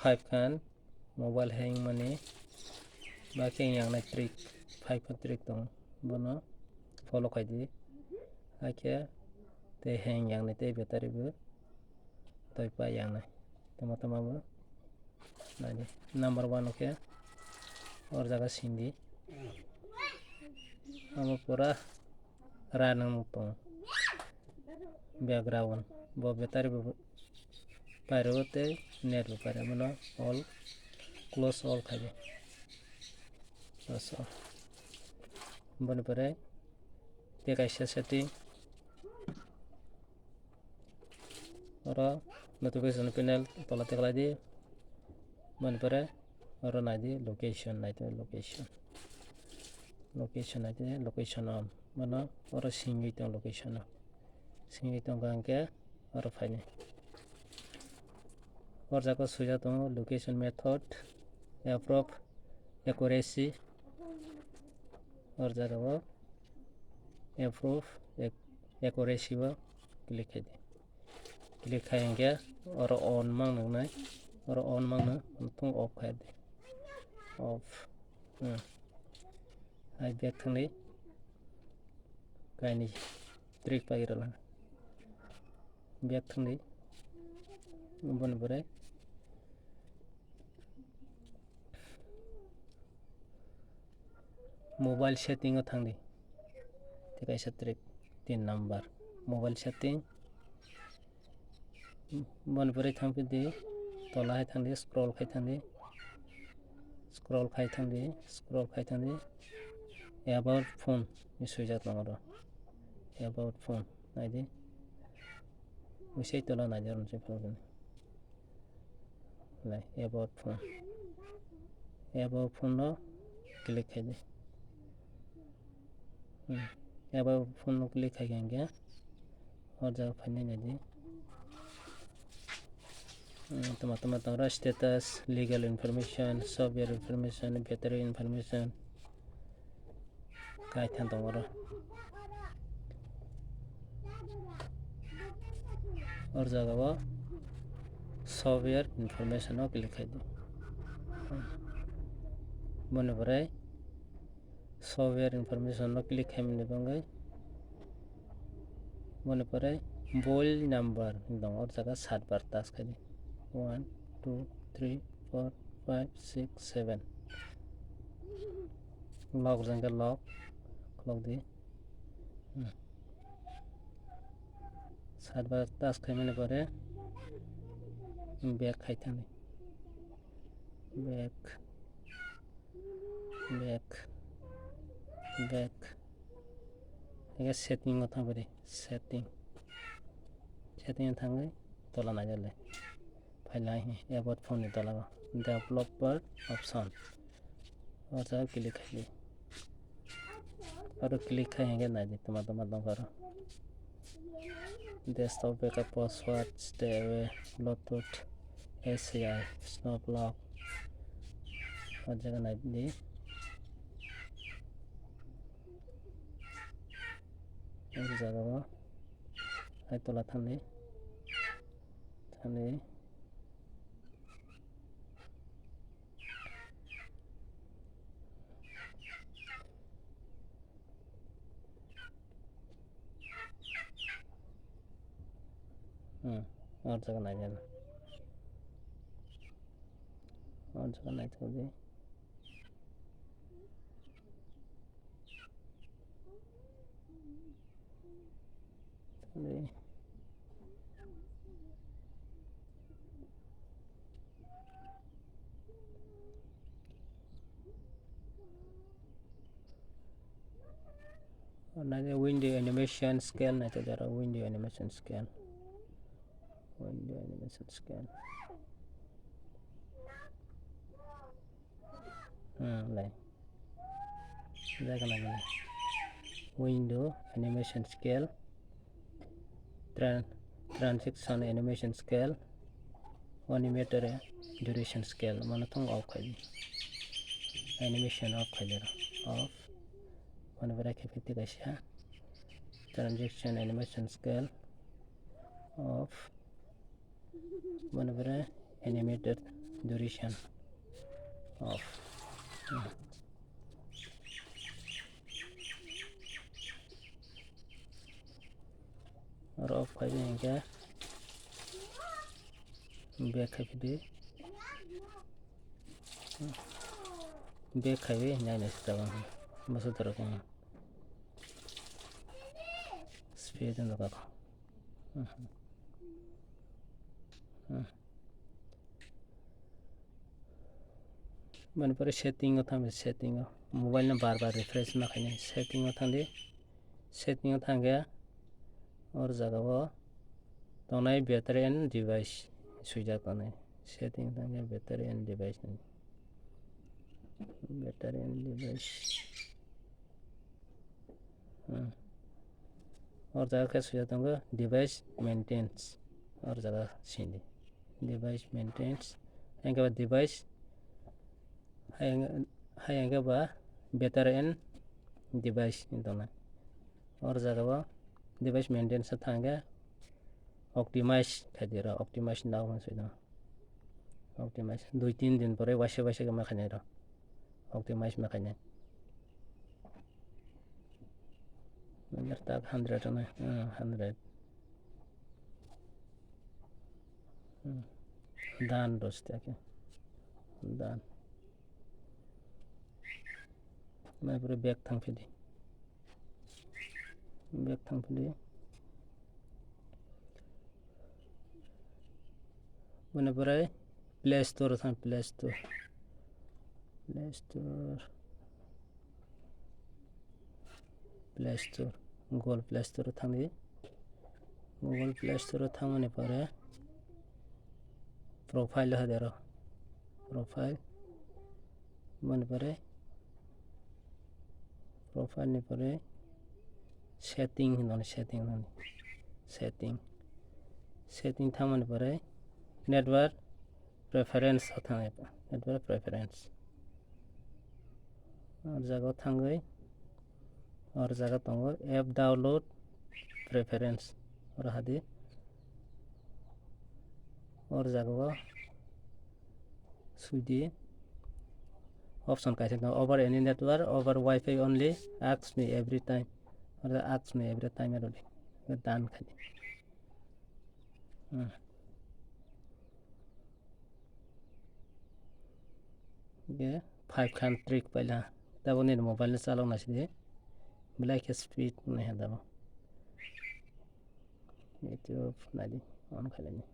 5 kan mobile hang mani baking yang na trick 5 trick tong bono follow kaidi ake te hang yang na te battery bu toy pa yang na tama tama bu nadi number 1 oke और जगह सिंधी हम पूरा रानंग तो background वो बेतारी पारे होते net पारे मनो ऑल क्लोज ऑल खाजे बस बन परे ते कैसे सेटिंग और नोटिफिकेशन पैनल तला तकला दी बन परे और नादी लोकेशन नाइते लोकेशन नाइते लोकेशन ऑन मनो और सिंगितो लोकेशन सिंगितो गांके और फाइने और जाको सुजा तो लोकेशन मेथड अप्रूव एक्यूरेसी और जगह वो अप्रूव एक्यूरेसी वो क्लिक है क्लिक करेंगे और ऑन मांगना और ऑन मांगना तुम ऑफ कर दे ऑफ आई बैक थंगली गायनी ट्रिक पागिरला बैक थंगली बन बरे मोबाइल सेटिंग थांदी ते कैसे ट्रिक 3 नंबर मोबाइल सेटिंग बन बरे थांपि दे तला है थांदी स्क्रॉल खाय थांदी अबाउट फोन इसुइ जात नंगरो अबाउट फोन नाइदे उसे तला नाइदर उनसे प्रॉब्लम लाई अबाउट फोन नो क्लिक है दे अबाउट फोन नो क्लिक करेंगे और जगह फाइने नाइदे तमा status legal information software information battery information काय थां दं और जगह वो सॉफ्टवेयर इन्फॉर्मेशन हो क्लिक है बने परे सॉफ्टवेयर इन्फॉर्मेशन हो क्लिक है मैंने बंगे बने परे बोल नंबर दं और जगह 7 बार टास्क है 1 2 3 4 5 6 7 लॉक जंगे लॉक दी 7 बार टास्क है मैंने परे बैक खाई थांगे बैक ये सेटिंग था बरे सेटिंग थांगे तला ना जाले फाइल है अबाउट फोन नि तला डेवलपर ऑप्शन और जगह क्लिक है और क्लिक करेंगे ना जी तमा करो desktop backup password stay away Bluetooth ACI snap lock और जगह ना दी और जगह वो आई तला थाने और जगह नहीं जाना और जगह नहीं तो दे और ना विंडो एनिमेशन स्कैन नहीं तो जरा विंडो एनिमेशन स्कैन लाई जगह ना window animation scale transaction animation scale animator duration scale माने थों ऑफ कर एनिमेशन ऑफ कर ऑफ माने बरा खेफिति कैसा ट्रांजैक्शन एनिमेशन स्केल ऑफ माने बरा animator duration of or off खाइबे इनका back खाइबे back खाइबे नहीं नहीं सकता बस उधर को speed में लगा मैंने पर setting था मैं setting मोबाइल में बार बार refresh ना खाने setting था दे setting था गया और जगह वो तो नहीं battery and device स्विच आता नहीं setting था गया battery and device नहीं battery and device और जगह क्या स्विच आता होगा device maintenance और जगह सीधी device maintenance इनके बाद device है इनके बाद battery and device इन दोनों और जगह वो device maintenance था गया optimize कर दे रहा optimize ना हो सके optimize 2-3 दिन पर वैसे वैसे का मैं खाने रहा optimize में खाने मेरे तक 100 ना 100 दान दोस्त क्या दान मैं पूरे बैग थांफिली मैंने पूरे प्ले स्टोर था play store Google play store था नहीं गूगल प्ले स्टोर था मैंने पूरे प्रोफाइल है देरो प्रोफाइल मैंने पूरे प्रोफाइल ने पूरे सेटिंग था मैंने पूरे नेटवर्क प्रेफरेंस था नेटवर्क प्रेफरेंस और जगह था गई और जगह तो ऐप डाउनलोड प्रेफरेंस और हादी और जगह सुधी ऑप्शन कैसे ना over any network over wifi only ask me every time और आस्क मी एवरी टाइम एरोली दान खाली ये 5 खान ट्रिक पहला तब उन्हें मोबाइल में चलाओ ना सीधे ब्लैक स्पीड नहीं है तब यूट्यूब ना दी ऑन कर लेंगे